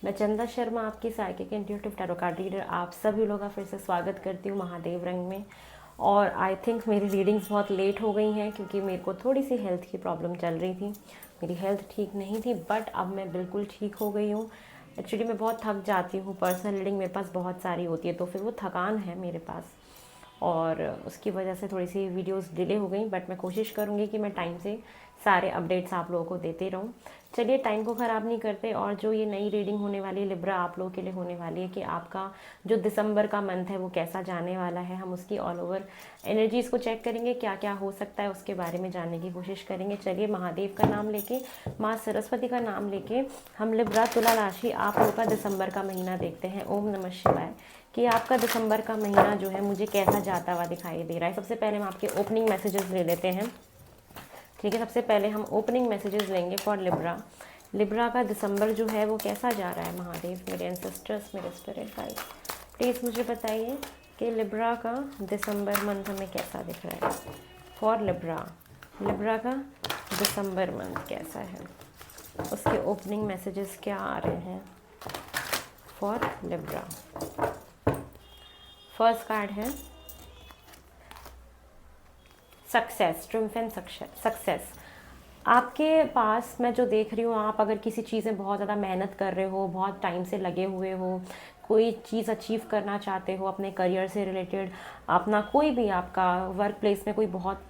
मैं चंदा शर्मा, आपकी psychic intuitive tarot card reader, आप सभी लोगों का फिर से स्वागत करती हूँ महादेव रंग में। और आई थिंक मेरी रीडिंग्स बहुत लेट हो गई हैं क्योंकि मेरे को थोड़ी सी हेल्थ की प्रॉब्लम चल रही थी। मेरी हेल्थ ठीक नहीं थी, बट अब मैं बिल्कुल ठीक हो गई हूँ। एक्चुअली मैं बहुत थक जाती हूँ, पर्सनल रीडिंग मेरे पास बहुत सारी होती है तो फिर वो थकान है मेरे पास, और उसकी वजह से थोड़ी सी वीडियोस डिले हो गई। बट मैं कोशिश करूँगी कि मैं टाइम से सारे अपडेट्स आप लोगों को देते रहूँ। चलिए, टाइम को ख़राब नहीं करते। और जो ये नई रीडिंग होने वाली है लिब्रा, आप लोगों के लिए होने वाली है कि आपका जो दिसंबर का मंथ है वो कैसा जाने वाला है। हम उसकी ऑल ओवर एनर्जीज़ को चेक करेंगे, क्या क्या हो सकता है उसके बारे में जानने की कोशिश करेंगे। चलिए, महादेव का नाम लेके, माँ सरस्वती का नाम लेके हम लिब्रा तुला राशि आप लोगों का दिसंबर का महीना देखते हैं। ओम नमः शिवाय। कि आपका दिसंबर का महीना जो है मुझे कैसा जाता हुआ दिखाई दे रहा है। सबसे पहले हम आपके ओपनिंग मैसेजेस ले लेते हैं। ठीक है, सबसे पहले हम ओपनिंग मैसेजेस लेंगे फॉर लिब्रा। लिब्रा का दिसंबर जो है वो कैसा जा रहा है। महादेव, मेरे एंसेस्टर्स, मेरे स्पिरिट गाइड, प्लीज़ मुझे बताइए कि लिब्रा का दिसंबर मंथ हमें कैसा दिख रहा है फॉर लिब्रा। लिब्रा का दिसंबर मंथ कैसा है, उसके ओपनिंग मैसेजेस क्या आ रहे हैं फॉर लिब्रा। फर्स्ट कार्ड है सक्सेस, ट्रिम्फ एंड सक्सेस। आपके पास मैं जो देख रही हूँ, आप अगर किसी चीज़ में बहुत ज़्यादा मेहनत कर रहे हो, बहुत टाइम से लगे हुए हो, कोई चीज़ अचीव करना चाहते हो अपने करियर से रिलेटेड, अपना कोई भी आपका वर्क प्लेस में कोई बहुत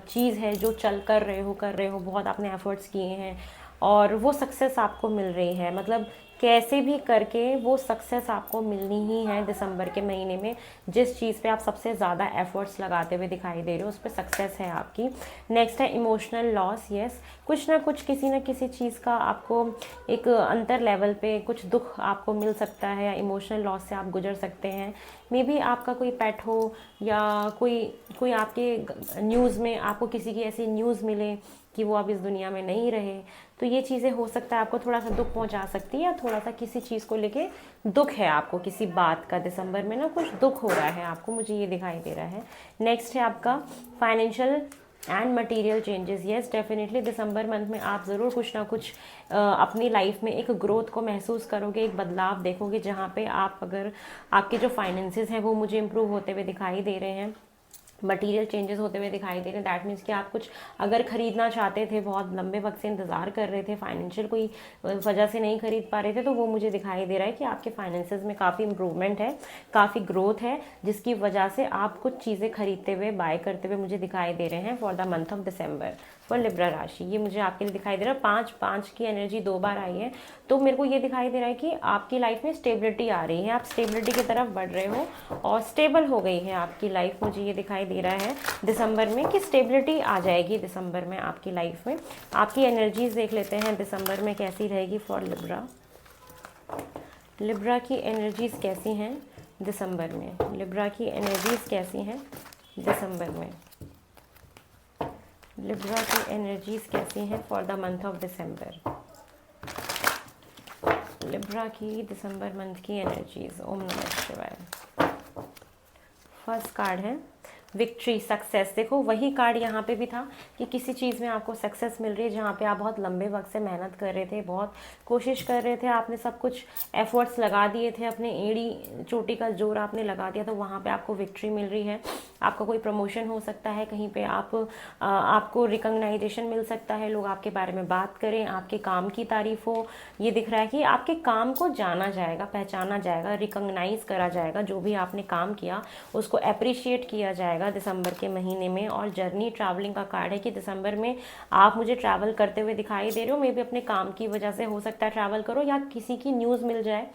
चीज़ है जो चल कर रहे हो, बहुत आपने एफर्ट्स किए हैं और वो सक्सेस आपको मिल रही है। मतलब कैसे भी करके वो सक्सेस आपको मिलनी ही है दिसंबर के महीने में। जिस चीज़ पे आप सबसे ज़्यादा एफर्ट्स लगाते हुए दिखाई दे रहे हो उस पर सक्सेस है आपकी। नेक्स्ट है इमोशनल लॉस। यस, कुछ ना कुछ, किसी ना किसी चीज़ का आपको एक अंतर लेवल पे कुछ दुख आपको मिल सकता है या इमोशनल लॉस से आप गुजर सकते हैं। मे बी आपका कोई पेट हो या कोई कोई आपके न्यूज़ में आपको किसी की ऐसी न्यूज़ मिले कि वो अब इस दुनिया में नहीं रहे, तो ये चीज़ें हो सकता है आपको थोड़ा सा दुख पहुंचा सकती है, या थोड़ा सा किसी चीज़ को लेके दुख है आपको, किसी बात का दिसंबर में ना कुछ दुख हो रहा है आपको, मुझे ये दिखाई दे रहा है। नेक्स्ट है आपका financial and material changes. Yes, definitely December month में आप ज़रूर कुछ ना कुछ अपनी लाइफ में एक ग्रोथ को महसूस करोगे, एक बदलाव देखोगे जहाँ पे आप, अगर आपके जो फाइनेंसेस हैं वो मुझे इम्प्रूव होते हुए दिखाई दे रहे हैं, मटेरियल चेंजेस होते हुए दिखाई दे रहे हैं। दैट मीन्स कि आप कुछ अगर खरीदना चाहते थे, बहुत लंबे वक्त से इंतज़ार कर रहे थे, फाइनेंशियल कोई वजह से नहीं खरीद पा रहे थे, तो वो मुझे दिखाई दे रहा है कि आपके फाइनेंसेस में काफ़ी इंप्रूवमेंट है, काफ़ी ग्रोथ है, जिसकी वजह से आप कुछ चीज़ें खरीदते हुए, बाय करते हुए मुझे दिखाई दे रहे हैं for the month of December for Libra राशि। ये मुझे आपके लिए दिखाई दे रहा है। 5 की एनर्जी 2 बार आई है, तो मेरे को ये दिखाई दे रहा है कि आपकी लाइफ में स्टेबिलिटी आ रही है, आप स्टेबिलिटी की तरफ बढ़ रहे हो और स्टेबल हो गई है आपकी लाइफ। मुझे ये दिखाई दे रहा है दिसंबर में कि स्टेबिलिटी आ जाएगी दिसंबर में आपकी लाइफ में। आपकी एनर्जीज देख लेते हैं दिसंबर में कैसी रहेगी फॉर लिब्रा। लिब्रा की एनर्जीज कैसी हैं दिसंबर में। लिब्रा की एनर्जीज कैसी हैं दिसंबर में। लिब्रा की एनर्जीज कैसी हैं for the month of December. Libra की दिसंबर मंथ की एनर्जीज। ओम नमः शिवाय। फर्स्ट कार्ड है विक्ट्री, सक्सेस। देखो, वही कार्ड यहाँ पे भी था कि किसी चीज़ में आपको सक्सेस मिल रही है जहाँ पे आप बहुत लंबे वक्त से मेहनत कर रहे थे, बहुत कोशिश कर रहे थे, आपने सब कुछ एफर्ट्स लगा दिए थे, अपने एड़ी चोटी का जोर आपने लगा दिया, तो वहाँ पे आपको विक्ट्री मिल रही है। आपका कोई प्रमोशन हो सकता है, कहीं पे आपको रिकग्नाइजेशन मिल सकता है, लोग आपके बारे में बात करें, आपके काम की तारीफ हो। ये दिख रहा है कि आपके काम को जाना जाएगा, पहचाना जाएगा, रिकग्नाइज करा जाएगा। जो भी आपने काम किया उसको अप्रिशिएट किया जाएगा दिसंबर के महीने में। और जर्नी ट्रैवलिंग का कार्ड है कि दिसंबर में आप मुझे ट्रैवल करते हुए दिखाई दे रहे हो। मे भी अपने काम की वजह से हो सकता है ट्रैवल करो, या किसी की न्यूज़ मिल जाए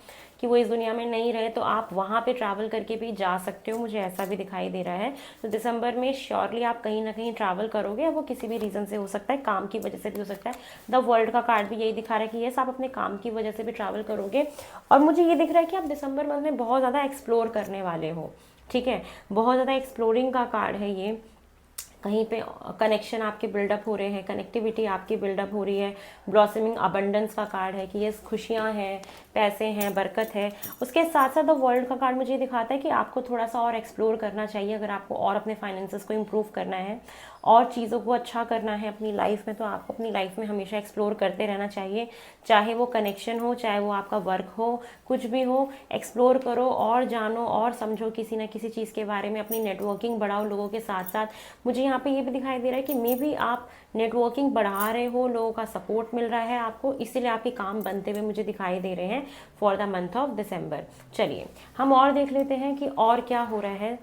कि वो इस दुनिया में नहीं रहे, तो आप वहाँ पे ट्रैवल करके भी जा सकते हो, मुझे ऐसा भी दिखाई दे रहा है। तो दिसंबर में श्योरली आप कहीं ना कहीं ट्रैवल करोगे, वो किसी भी रीज़न से हो सकता है, काम की वजह से भी हो सकता है। द वर्ल्ड का कार्ड भी यही दिखा रहा है कि यस, आप अपने काम की वजह से भी ट्रैवल करोगे। और मुझे ये दिख रहा है कि आप दिसंबर मंथ में बहुत ज़्यादा एक्सप्लोर करने वाले हो। ठीक है, बहुत ज़्यादा एक्सप्लोरिंग का कार्ड है ये। कहीं पे कनेक्शन आपके बिल्डअप हो रहे हैं, कनेक्टिविटी आपकी बिल्डअप हो रही है। ब्लॉसमिंग अबंडेंस का कार्ड है कि ये खुशियाँ हैं, पैसे हैं, बरकत है। उसके साथ साथ द वर्ल्ड का कार्ड मुझे दिखाता है कि आपको थोड़ा सा और एक्सप्लोर करना चाहिए अगर आपको और अपने फाइनेंसेस को इम्प्रूव करना है। और चीज़ों को अच्छा करना है अपनी लाइफ में, तो आपको अपनी लाइफ में हमेशा एक्सप्लोर करते रहना चाहिए। चाहे वो कनेक्शन हो, चाहे वो आपका वर्क हो, कुछ भी हो, एक्सप्लोर करो और जानो और समझो किसी ना किसी चीज़ के बारे में। अपनी नेटवर्किंग बढ़ाओ लोगों के साथ साथ। मुझे यहाँ पे ये भी दिखाई दे रहा है कि मे बी आप नेटवर्किंग बढ़ा रहे हो, लोगों का सपोर्ट मिल रहा है आपको, इसीलिए आपके काम बनते हुए मुझे दिखाई दे रहे हैं for the month of December. चलिए हम और देख लेते हैं कि और क्या हो रहा है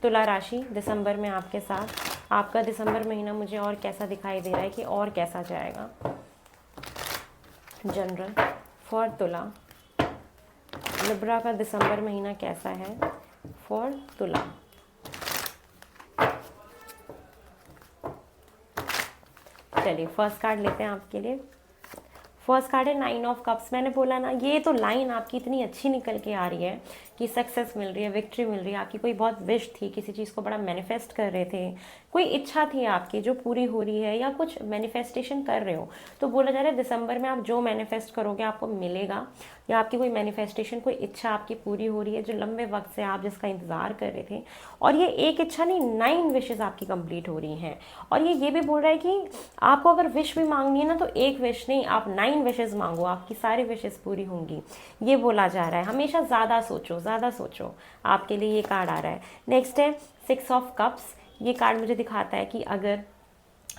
तुला राशि दिसंबर में आपके साथ। आपका दिसंबर महीना मुझे और कैसा दिखाई दे रहा है कि और कैसा जाएगा। जनरल फॉर तुला, लिब्रा का दिसंबर महीना कैसा है फॉर तुला। चलिए फर्स्ट कार्ड लेते हैं आपके लिए। फर्स्ट कार्ड है 9 ऑफ कप्स। मैंने बोला ना, ये तो लाइन आपकी इतनी अच्छी निकल के आ रही है कि सक्सेस मिल रही है, विक्ट्री मिल रही है। आपकी कोई बहुत विश थी, किसी चीज़ को बड़ा मैनिफेस्ट कर रहे थे, कोई इच्छा थी आपकी जो पूरी हो रही है, या कुछ मैनिफेस्टेशन कर रहे हो, तो बोला जा रहा है दिसंबर में आप जो मैनिफेस्ट करोगे आपको मिलेगा, या आपकी कोई मैनिफेस्टेशन, कोई इच्छा आपकी पूरी हो रही है जो लंबे वक्त से आप जिसका इंतज़ार कर रहे थे। और ये एक इच्छा नहीं, 9 विशेज़ आपकी कंप्लीट हो रही हैं। और ये भी बोल रहा है कि आपको अगर विश भी मांगनी है ना, तो एक विश नहीं, आप 9 विशेज़ मांगो, आपकी सारी विशेज़ पूरी होंगी, ये बोला जा रहा है। हमेशा ज़्यादा सोचो, ज़्यादा सोचो, आपके लिए ये कार्ड आ रहा है। नेक्स्ट है 6 ऑफ कप्स। ये कार्ड मुझे दिखाता है कि अगर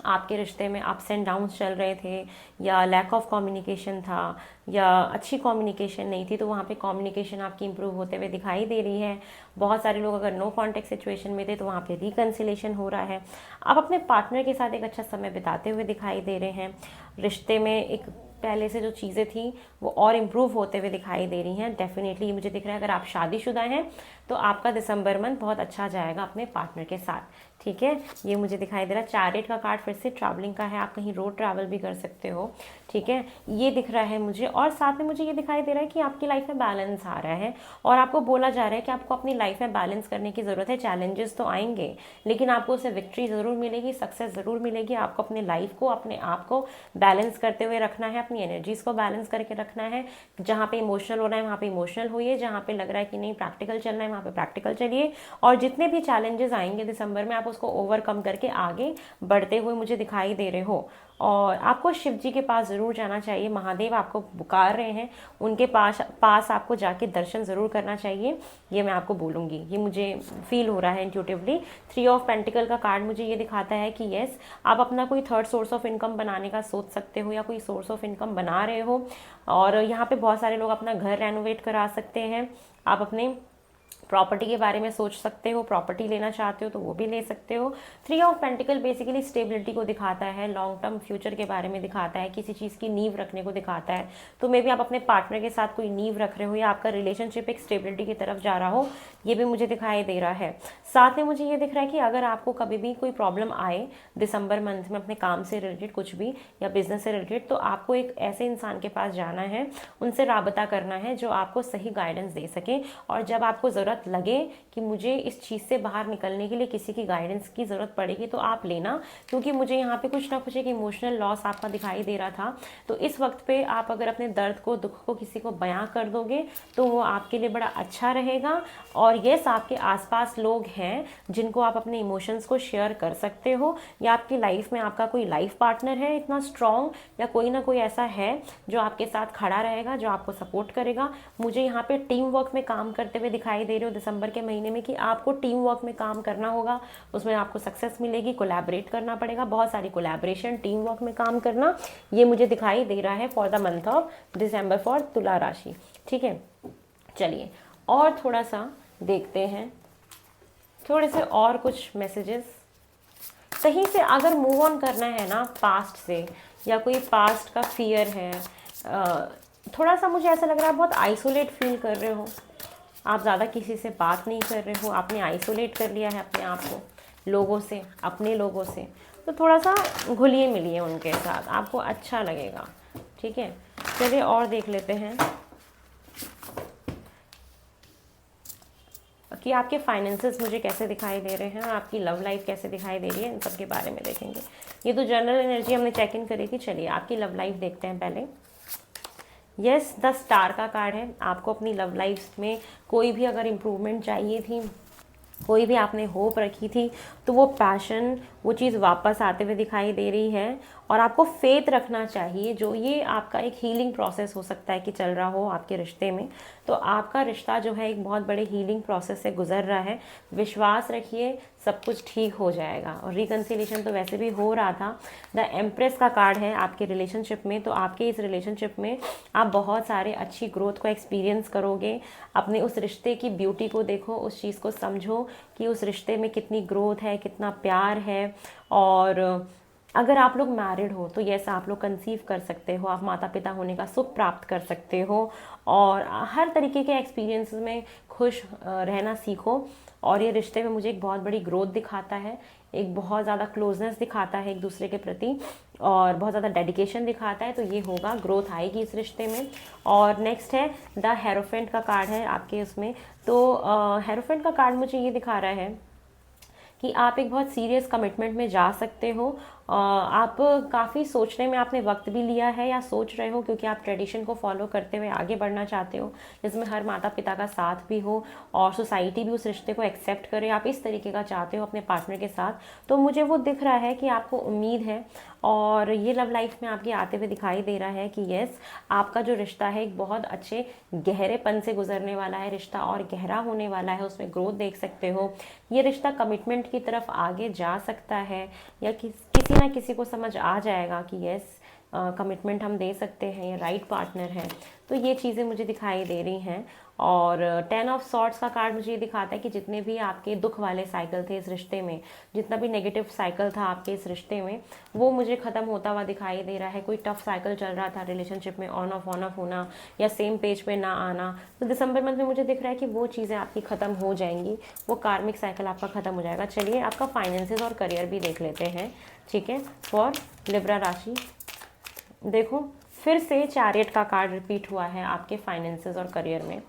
आपके रिश्ते में अप्स एंड डाउन्स चल रहे थे, या लैक ऑफ कम्युनिकेशन था, या अच्छी कम्युनिकेशन नहीं थी, तो वहाँ पे कम्युनिकेशन आपकी इंप्रूव होते हुए दिखाई दे रही है। बहुत सारे लोग अगर नो कॉन्टेक्ट सिचुएशन में थे तो वहाँ पे रिकन्सिलेशन हो रहा है। आप अपने पार्टनर के साथ एक अच्छा समय बिताते हुए दिखाई दे रहे हैं। रिश्ते में एक पहले से जो चीज़ें थी वो और इम्प्रूव होते हुए दिखाई दे रही हैं। डेफिनेटली ये मुझे दिख रहा है अगर आप शादीशुदा हैं तो आपका दिसंबर मंथ बहुत अच्छा जाएगा अपने पार्टनर के साथ, ठीक है। ये मुझे दिखाई दे रहा है। चैरियट का कार्ड फिर से ट्रैवलिंग का है, आप कहीं रोड ट्रैवल भी कर सकते हो, ठीक है, ये दिख रहा है मुझे। और साथ में मुझे ये दिखाई दे रहा है कि आपकी लाइफ में बैलेंस आ रहा है, और आपको बोला जा रहा है कि आपको अपनी लाइफ में बैलेंस करने की ज़रूरत है। चैलेंजेस तो आएंगे, लेकिन आपको उससे विक्ट्री ज़रूर मिलेगी, सक्सेस ज़रूर मिलेगी। आपको अपने लाइफ को, अपने आप को बैलेंस करते हुए रखना है, अपनी एनर्जीज़ को बैलेंस करके रखना है। जहाँ पे इमोशनल हो रहा है वहाँ पे इमोशनल होइए, जहाँ पे लग रहा है कि नहीं प्रैक्टिकल चलना है वहाँ पे प्रैक्टिकल चलिए। और जितने भी चैलेंजेस आएंगे दिसंबर में, आप उसको ओवरकम करके आगे बढ़ते हुए मुझे दिखाई दे रहे हो। और आपको शिव जी के पास ज़रूर जाना चाहिए, महादेव आपको पुकार रहे हैं, उनके पास आपको जाके दर्शन ज़रूर करना चाहिए, ये मैं आपको बोलूँगी, ये मुझे फील हो रहा है इंट्यूटिवली। 3 ऑफ पेंटिकल का कार्ड मुझे ये दिखाता है कि यस, आप अपना कोई थर्ड सोर्स ऑफ इनकम बनाने का सोच सकते हो, या कोई सोर्स ऑफ इनकम बना रहे हो। और यहाँ पे बहुत सारे लोग अपना घर रेनोवेट करा सकते हैं। आप अपने प्रॉपर्टी के बारे में सोच सकते हो, प्रॉपर्टी लेना चाहते हो तो वो भी ले सकते हो। 3 ऑफ पेंटिकल बेसिकली स्टेबिलिटी को दिखाता है, लॉन्ग टर्म फ्यूचर के बारे में दिखाता है, किसी चीज़ की नींव रखने को दिखाता है। तो मे बी आप अपने पार्टनर के साथ कोई नींव रख रहे हो, या आपका रिलेशनशिप एक स्टेबिलिटी की तरफ जा रहा हो, ये भी मुझे दिखाई दे रहा है। साथ में मुझे ये दिख रहा है कि अगर आपको कभी भी कोई प्रॉब्लम आए दिसंबर मंथ में अपने काम से रिलेटेड कुछ भी, या बिजनेस से रिलेटेड, तो आपको एक ऐसे इंसान के पास जाना है, उनसे राबता करना है जो आपको सही गाइडेंस दे सके। और जब आपको ज़रूरत लगे कि मुझे इस चीज़ से बाहर निकलने के लिए किसी की गाइडेंस की ज़रूरत पड़ेगी तो आप लेना, क्योंकि मुझे यहाँ पे कुछ ना कुछ एक इमोशनल लॉस आपका दिखाई दे रहा था। तो इस वक्त पे आप अगर अपने दर्द को, दुख को किसी को बयां कर दोगे तो वो आपके लिए बड़ा अच्छा रहेगा। और यस, आपके आसपास लोग हैं जिनको आप अपने इमोशंस को शेयर कर सकते हो, या आपकी लाइफ में आपका कोई लाइफ पार्टनर है इतना स्ट्रॉन्ग, या कोई ना कोई ऐसा है जो आपके साथ खड़ा रहेगा, जो आपको सपोर्ट करेगा। मुझे यहाँ पे टीम वर्क में काम करते हुए दिखाई दे रहे हो दिसंबर के महीने में, कि आपको टीम वर्क में काम करना होगा, उसमें आपको सक्सेस मिलेगी। कोलैबोरेट करना पड़ेगा, बहुत सारी कोलैबोरेशन, टीम वर्क में काम करना, ये मुझे दिखाई दे रहा है for the month of December for तुला राशि, ठीक है। चलिए और थोड़ा सा देखते हैं, थोड़े से और कुछ मैसेजेस। कहीं से अगर मूव ऑन करना है ना पास्ट से, या कोई पास्ट का फियर है, थोड़ा सा मुझे ऐसा लग रहा है बहुत आइसोलेट फील कर रहे हो, आप ज़्यादा किसी से बात नहीं कर रहे हो, आपने आइसोलेट कर लिया है अपने आप को लोगों से, अपने लोगों से। तो थोड़ा सा घुलिए मिलिए उनके साथ, आपको अच्छा लगेगा, ठीक है। चलिए और देख लेते हैं कि आपके फाइनेंसेस मुझे कैसे दिखाई दे रहे हैं, और आपकी लव लाइफ कैसे दिखाई दे रही है, इन सब के बारे में देखेंगे। ये तो जनरल एनर्जी हमने चेक इन करी थी। चलिए आपकी लव लाइफ देखते हैं पहले। यस, द स्टार का कार्ड है। आपको अपनी लव लाइफ में कोई भी अगर इम्प्रूवमेंट चाहिए थी, कोई भी आपने होप रखी थी तो वो पैशन, वो चीज़ वापस आते हुए दिखाई दे रही है। और आपको फेथ रखना चाहिए, जो ये आपका एक हीलिंग प्रोसेस हो सकता है कि चल रहा हो आपके रिश्ते में, तो आपका रिश्ता जो है एक बहुत बड़े हीलिंग प्रोसेस से गुजर रहा है। विश्वास रखिए, सब कुछ ठीक हो जाएगा। और रिकन्सिलेशन तो वैसे भी हो रहा था। द एम्प्रेस का कार्ड है आपके रिलेशनशिप में, तो आपके इस रिलेशनशिप में आप बहुत सारे अच्छी ग्रोथ को एक्सपीरियंस करोगे। अपने उस रिश्ते की ब्यूटी को देखो, उस चीज़ को समझो कि उस रिश्ते में कितनी ग्रोथ है, कितना प्यार है। और अगर आप लोग मैरिड हो तो यस, आप लोग कंसीव कर सकते हो, आप माता पिता होने का सुख प्राप्त कर सकते हो। और हर तरीके के एक्सपीरियंस में खुश रहना सीखो। और ये रिश्ते में मुझे एक बहुत बड़ी ग्रोथ दिखाता है, एक बहुत ज़्यादा क्लोजनेस दिखाता है एक दूसरे के प्रति, और बहुत ज़्यादा डेडिकेशन दिखाता है। तो ये होगा, ग्रोथ आएगी इस रिश्ते में। और नेक्स्ट है द हेरोफेंट का कार्ड है आपके उसमें। तो हेरोफेंट का कार्ड मुझे ये दिखा रहा है कि आप एक बहुत सीरियस कमिटमेंट में जा सकते हो। आप काफ़ी सोचने में आपने वक्त भी लिया है या सोच रहे हो, क्योंकि आप ट्रेडिशन को फॉलो करते हुए आगे बढ़ना चाहते हो, जिसमें हर माता पिता का साथ भी हो और सोसाइटी भी उस रिश्ते को एक्सेप्ट करे। आप इस तरीके का चाहते हो अपने पार्टनर के साथ। तो मुझे वो दिख रहा है कि आपको उम्मीद है, और ये लव लाइफ में आपके आते हुए दिखाई दे रहा है कि यस, आपका जो रिश्ता है एक बहुत अच्छे गहरेपन से गुजरने वाला है, रिश्ता और गहरा होने वाला है, उसमें ग्रोथ देख सकते हो। ये रिश्ता कमिटमेंट की तरफ आगे जा सकता है, या किसी ना किसी को समझ आ जाएगा कि यस, कमिटमेंट हम दे सकते हैं, ये राइट पार्टनर है। तो ये चीज़ें मुझे दिखाई दे रही हैं। और 10 ऑफ सॉर्ट्स का कार्ड मुझे ये दिखाता है कि जितने भी आपके दुख वाले साइकिल थे इस रिश्ते में, जितना भी नेगेटिव साइकिल था आपके इस रिश्ते में, वो मुझे ख़त्म होता हुआ दिखाई दे रहा है। कोई टफ साइकिल चल रहा था रिलेशनशिप में, ऑन ऑफ होना या सेम पेज पे ना आना, तो दिसंबर मंथ में मुझे दिख रहा है कि वो चीज़ें आपकी ख़त्म हो जाएंगी, वो कार्मिक साइकिल आपका ख़त्म हो जाएगा। चलिए आपका फाइनेंसेस और करियर भी देख लेते हैं, ठीक है, फॉर लिब्रा राशि। देखो, फिर से चैरियट का कार्ड रिपीट हुआ है आपके फाइनेंसेस और करियर में,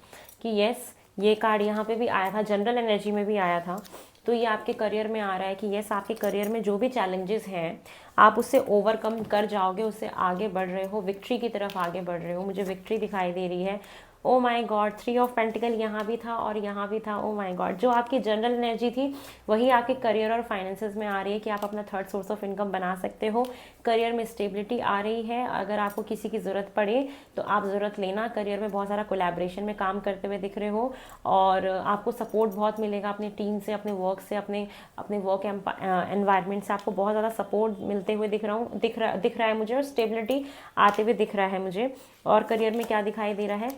कि यस, ये कार्ड यहाँ पे भी आया था, जनरल एनर्जी में भी आया था। तो ये आपके करियर में आ रहा है कि यस, आपके करियर में जो भी चैलेंजेस हैं आप उससे ओवरकम कर जाओगे, उससे आगे बढ़ रहे हो, विक्ट्री की तरफ आगे बढ़ रहे हो। मुझे विक्ट्री दिखाई दे रही है। Oh my God, 3 of pentacle यहाँ भी था और यहाँ भी था। ओ माय गॉड, जो आपकी जनरल एनर्जी थी वही आपके करियर और फाइनेंसेस में आ रही है कि आप अपना थर्ड सोर्स ऑफ इनकम बना सकते हो। करियर में स्टेबिलिटी आ रही है। अगर आपको किसी की ज़रूरत पड़े तो आप ज़रूरत लेना। करियर में बहुत सारा कोलैबोरेशन में काम करते हुए दिख रहे हो, और आपको सपोर्ट बहुत मिलेगा अपनी टीम से, अपने वर्क से, अपने वर्क एनवायरनमेंट से आपको बहुत ज़्यादा सपोर्ट मिलते हुए दिख रहा है मुझे, और स्टेबिलिटी आते हुए दिख रहा है मुझे। और करियर में क्या दिखाई दे रहा है,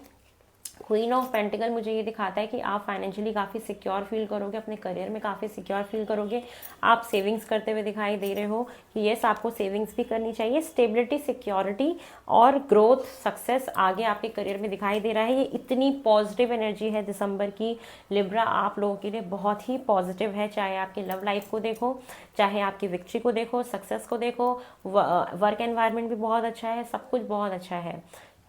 क्वीन ऑफ पेंटिकल मुझे ये दिखाता है कि आप फाइनेंशियली काफ़ी सिक्योर फील करोगे, अपने करियर में काफ़ी सिक्योर फील करोगे। आप सेविंग्स करते हुए दिखाई दे रहे हो कि यस, आपको सेविंग्स भी करनी चाहिए। स्टेबिलिटी, सिक्योरिटी और ग्रोथ, सक्सेस आगे आपके करियर में दिखाई दे रहा है। ये इतनी पॉजिटिव एनर्जी है दिसंबर की लिब्रा, आप लोगों के लिए बहुत ही पॉजिटिव है। चाहे आपके लव लाइफ को देखो, चाहे आपकी विक्ट्री को देखो, सक्सेस को देखो, वर्क एनवायरनमेंट भी बहुत अच्छा है, सब कुछ बहुत अच्छा है,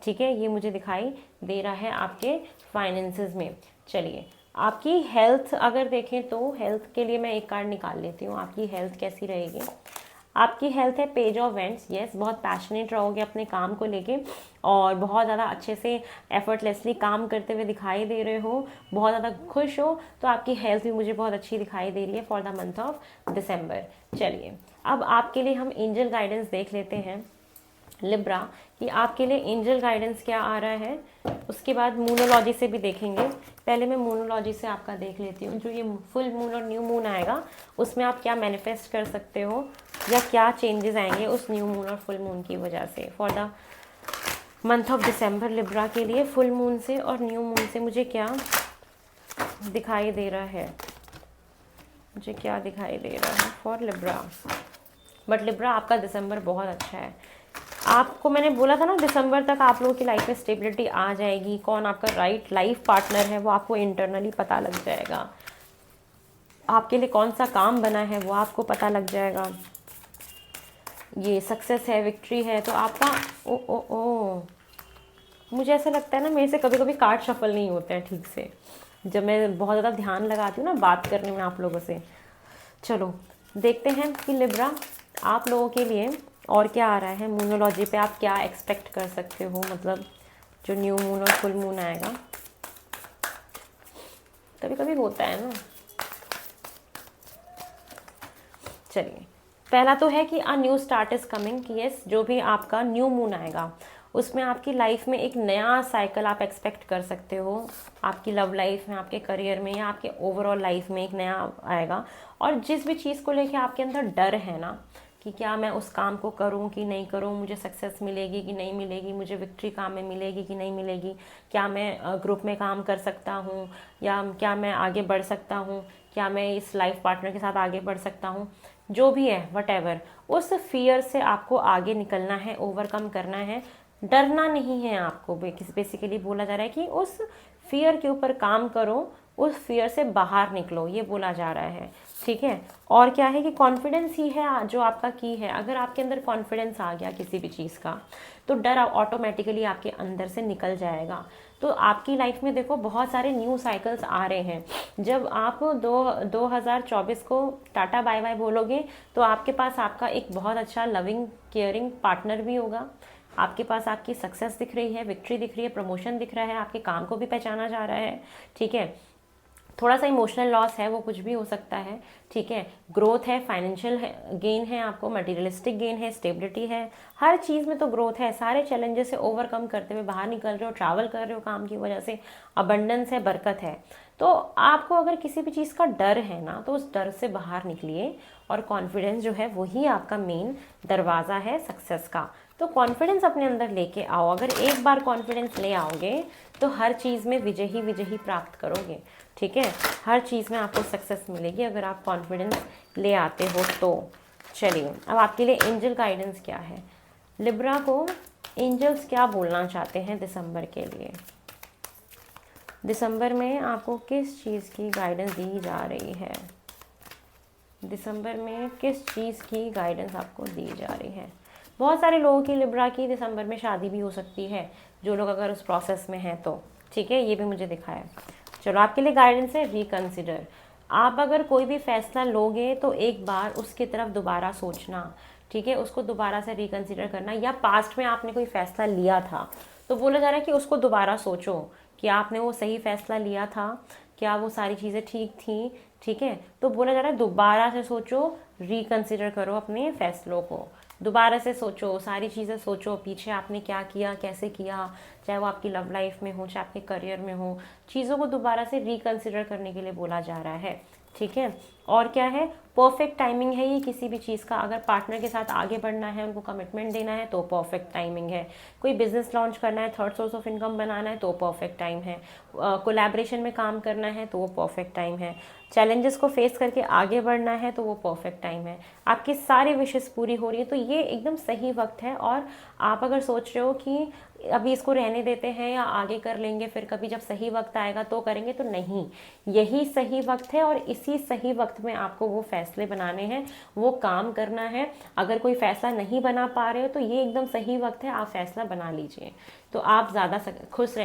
ठीक है। ये मुझे दिखाई दे रहा है आपके फाइनेंसेस में। चलिए, आपकी हेल्थ अगर देखें तो हेल्थ के लिए मैं एक कार्ड निकाल लेती हूँ। आपकी हेल्थ कैसी रहेगी? आपकी हेल्थ है पेज ऑफ वेंट्स। यस, बहुत पैशनेट रहोगे अपने काम को लेके, और बहुत ज़्यादा अच्छे से एफर्टलेसली काम करते हुए दिखाई दे रहे हो, बहुत ज़्यादा खुश हो। तो आपकी हेल्थ भी मुझे बहुत अच्छी दिखाई दे रही है for the month of December. चलिए, अब आपके लिए हम एंजल गाइडेंस देख लेते हैं लिब्रा, कि आपके लिए एंजल गाइडेंस क्या आ रहा है। उसके बाद मूनोलॉजी से भी देखेंगे। पहले मैं मूनोलॉजी से आपका देख लेती हूँ। जो ये फुल मून और न्यू मून आएगा उसमें आप क्या मैनिफेस्ट कर सकते हो, या क्या चेंजेस आएंगे उस न्यू मून और फुल मून की वजह से for the month of December Libra के लिए। फुल मून से और न्यू मून से मुझे क्या दिखाई दे रहा है, मुझे क्या दिखाई दे रहा है फॉर लिब्रा। बट लिब्रा, आपका दिसंबर बहुत अच्छा है। आपको मैंने बोला था ना, दिसंबर तक आप लोगों की लाइफ में स्टेबिलिटी आ जाएगी। कौन आपका राइट लाइफ पार्टनर है वो आपको इंटरनली पता लग जाएगा। आपके लिए कौन सा काम बना है वो आपको पता लग जाएगा। ये सक्सेस है, विक्ट्री है, तो आपका ओ मुझे ऐसा लगता है ना, मेरे से कभी कभी कार्ड शफल नहीं होते हैं ठीक से, जब मैं बहुत ज़्यादा ध्यान लगाती हूँ ना बात करने में आप लोगों से। चलो देखते हैं कि लिब्रा आप लोगों के लिए और क्या आ रहा है। मूनोलॉजी पे आप क्या एक्सपेक्ट कर सकते हो, मतलब जो न्यू मून और फुल मून आएगा। कभी कभी होता है ना, चलिए, पहला तो है कि a new start is coming, कि यस, जो भी आपका न्यू मून आएगा उसमें आपकी लाइफ में एक नया साइकिल आप एक्सपेक्ट कर सकते हो। आपकी लव लाइफ में, आपके करियर में, या आपके ओवरऑल लाइफ में एक नया आएगा। और जिस भी चीज़ को लेके आपके अंदर डर है ना, कि क्या मैं उस काम को करूं कि नहीं करूं, मुझे सक्सेस मिलेगी कि नहीं मिलेगी, मुझे विक्ट्री काम में मिलेगी कि नहीं मिलेगी, क्या मैं ग्रुप में काम कर सकता हूं, या क्या मैं आगे बढ़ सकता हूं, क्या मैं इस लाइफ पार्टनर के साथ आगे बढ़ सकता हूं, जो भी है वट, उस फियर से आपको आगे निकलना है, ओवरकम करना है। डरना नहीं है आपको। बेसिकली बोला जा रहा है कि उस फियर के ऊपर काम करो, उस फियर से बाहर निकलो, ये बोला जा रहा है। ठीक है। और क्या है कि कॉन्फिडेंस ही है जो आपका की है। अगर आपके अंदर कॉन्फिडेंस आ गया किसी भी चीज़ का, तो डर ऑटोमेटिकली आपके अंदर से निकल जाएगा। तो आपकी लाइफ में देखो बहुत सारे न्यू साइकिल्स आ रहे हैं। जब आप 2024 को टाटा बाय बाय बोलोगे, तो आपके पास आपका एक बहुत अच्छा लविंग केयरिंग पार्टनर भी होगा। आपके पास आपकी सक्सेस दिख रही है, विक्ट्री दिख रही है, प्रमोशन दिख रहा है, आपके काम को भी पहचाना जा रहा है। ठीक है। थोड़ा सा इमोशनल लॉस है, वो कुछ भी हो सकता है। ठीक है। ग्रोथ है, फाइनेंशियल गेन है, आपको मटेरियलिस्टिक गेन है, स्टेबिलिटी है, हर चीज़ में तो ग्रोथ है। सारे चैलेंजेस से ओवरकम करते हुए बाहर निकल रहे हो, ट्रैवल कर रहे हो काम की वजह से, अबंडेंस है, बरकत है। तो आपको अगर किसी भी चीज़ का डर है ना, तो उस डर से बाहर निकलिए। और कॉन्फिडेंस जो है वही आपका मेन दरवाज़ा है सक्सेस का। तो कॉन्फिडेंस अपने अंदर लेके आओ। अगर एक बार कॉन्फिडेंस ले आओगे तो हर चीज़ में विजय ही प्राप्त करोगे। ठीक है। हर चीज़ में आपको सक्सेस मिलेगी अगर आप कॉन्फिडेंस ले आते हो तो। चलिए, अब आपके लिए एंजल गाइडेंस क्या है। लिब्रा को एंजल्स क्या बोलना चाहते हैं दिसंबर के लिए। दिसंबर में आपको किस चीज़ की गाइडेंस दी जा रही है। दिसंबर में किस चीज़ की गाइडेंस आपको दी जा रही है। बहुत सारे लोगों की लिब्रा की दिसंबर में शादी भी हो सकती है, जो लोग अगर उस प्रोसेस में हैं तो। ठीक है, ये भी मुझे दिखा है। चलो, आपके लिए गाइडेंस है रिकंसिडर। आप अगर कोई भी फैसला लोगे तो एक बार उसकी तरफ दोबारा सोचना। ठीक है, उसको दोबारा से रिकंसिडर करना। या पास्ट में आपने कोई फैसला लिया था तो बोला जा रहा है कि उसको दोबारा सोचो कि आपने वो सही फैसला लिया था, क्या वो सारी चीज़ें ठीक थी। ठीक है, तो बोला जा रहा है दोबारा से सोचो, रिकंसिडर करो अपने फैसलों को, दोबारा से सोचो, सारी चीज़ें सोचो, पीछे आपने क्या किया, कैसे किया, चाहे वो आपकी लव लाइफ में हो, चाहे आपके करियर में हो, चीज़ों को दोबारा से रिकंसिडर करने के लिए बोला जा रहा है। ठीक है। और क्या है, परफेक्ट टाइमिंग है ये किसी भी चीज़ का। अगर पार्टनर के साथ आगे बढ़ना है, उनको कमिटमेंट देना है तो परफेक्ट टाइमिंग है। कोई बिजनेस लॉन्च करना है, थर्ड सोर्स ऑफ इनकम बनाना है तो परफेक्ट टाइम है। कोलैबोरेशन में काम करना है तो वो परफेक्ट टाइम है। चैलेंजेस को फेस करके आगे बढ़ना है तो वो परफेक्ट टाइम है। आपकी सारी विशेस पूरी हो रही है तो ये एकदम सही वक्त है। और आप अगर सोच रहे हो कि अभी इसको रहने देते हैं या आगे कर लेंगे, फिर कभी जब सही वक्त आएगा तो करेंगे, तो नहीं, यही सही वक्त है। और इसी सही वक्त में आपको वो फैसले बनाने हैं, वो काम करना है। अगर कोई फैसला नहीं बना पा रहे हो तो ये एकदम सही वक्त है, आप फैसला बना लीजिए। तो आप ज़्यादा खुश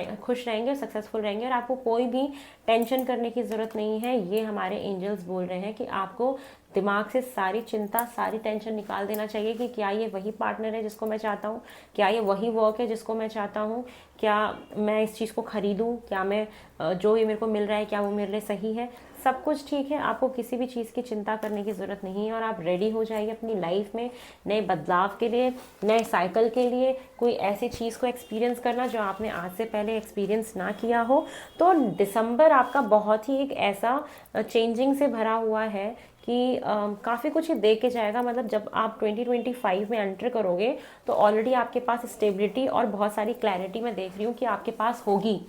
रहेंगे, सक्सेसफुल रहेंगे, और आपको कोई भी टेंशन करने की ज़रूरत नहीं है। ये हमारे एंजल्स बोल रहे हैं कि आपको दिमाग से सारी चिंता, सारी टेंशन निकाल देना चाहिए कि क्या ये वही पार्टनर है जिसको मैं चाहता हूँ, क्या ये वही वर्क है जिसको मैं चाहता हूँ, क्या मैं इस चीज़ को खरीदूँ, क्या मैं जो ये मेरे को मिल रहा है क्या वो मेरे लिए सही है। सब कुछ ठीक है, आपको किसी भी चीज़ की चिंता करने की ज़रूरत नहीं है। और आप रेडी हो जाइए अपनी लाइफ में नए बदलाव के लिए, नए साइकिल के लिए, कोई ऐसी चीज़ को एक्सपीरियंस करना जो आपने आज से पहले एक्सपीरियंस ना किया हो। तो दिसंबर आपका बहुत ही एक ऐसा चेंजिंग से भरा हुआ है कि काफ़ी कुछ ही दे के जाएगा। मतलब जब आप 2025 में एंटर करोगे तो ऑलरेडी आपके पास स्टेबिलिटी और बहुत सारी क्लैरिटी मैं देख रही हूँ कि आपके पास होगी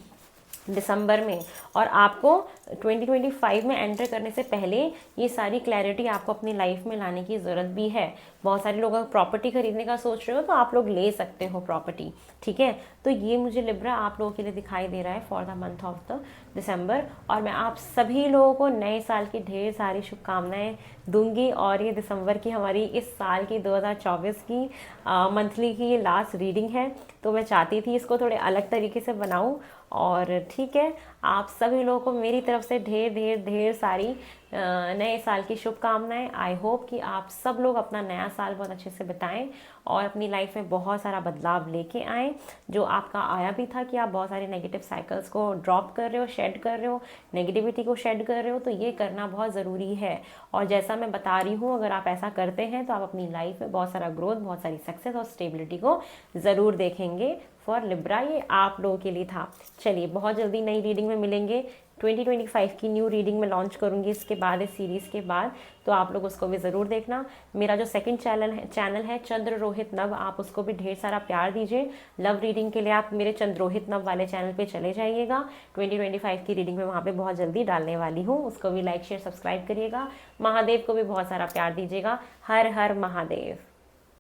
दिसंबर में। और आपको 2025 में एंटर करने से पहले ये सारी क्लैरिटी आपको अपनी लाइफ में लाने की ज़रूरत भी है। बहुत सारे लोग अगर प्रॉपर्टी खरीदने का सोच रहे हो तो आप लोग ले सकते हो प्रॉपर्टी। ठीक है, तो ये मुझे लिब्रा आप लोगों के लिए दिखाई दे रहा है for the month of the दिसंबर। और मैं आप सभी लोगों को नए साल की ढेर सारी शुभकामनाएं दूंगी। और ये दिसंबर की हमारी इस साल की 2024 की मंथली की ये लास्ट रीडिंग है, तो मैं चाहती थी इसको थोड़े अलग तरीके से बनाऊं। और ठीक है, आप सभी लोगों को मेरी तरफ से ढेर ढेर ढेर सारी नए साल की शुभकामनाएं। आई होप कि आप सब लोग अपना नया साल बहुत अच्छे से बिताएं और अपनी लाइफ में बहुत सारा बदलाव लेके आएँ, जो आपका आया भी था कि आप बहुत सारे नेगेटिव साइकिल्स को ड्रॉप कर रहे हो, शेड कर रहे हो, नेगेटिविटी को शेड कर रहे हो, तो ये करना बहुत ज़रूरी है। और जैसा मैं बता रही हूँ, अगर आप ऐसा करते हैं तो आप अपनी लाइफ में बहुत सारा ग्रोथ, बहुत सारी सक्सेस और स्टेबिलिटी को ज़रूर देखेंगे। फॉर लिब्रा ये आप लोगों के लिए था। चलिए, बहुत जल्दी नई रीडिंग में मिलेंगे। 2025 की न्यू रीडिंग में लॉन्च करूँगी इसके बाद, इस सीरीज़ के बाद, तो आप लोग उसको भी ज़रूर देखना। मेरा जो सेकंड चैनल है चंद्र रोहित नव, आप उसको भी ढेर सारा प्यार दीजिए। लव रीडिंग के लिए आप मेरे चंद्र रोहित नव वाले चैनल पे चले जाइएगा। 2025 की रीडिंग में वहाँ पे बहुत जल्दी डालने वाली हूँ, उसको भी लाइक शेयर सब्सक्राइब करिएगा। महादेव को भी बहुत सारा प्यार दीजिएगा। हर हर महादेव।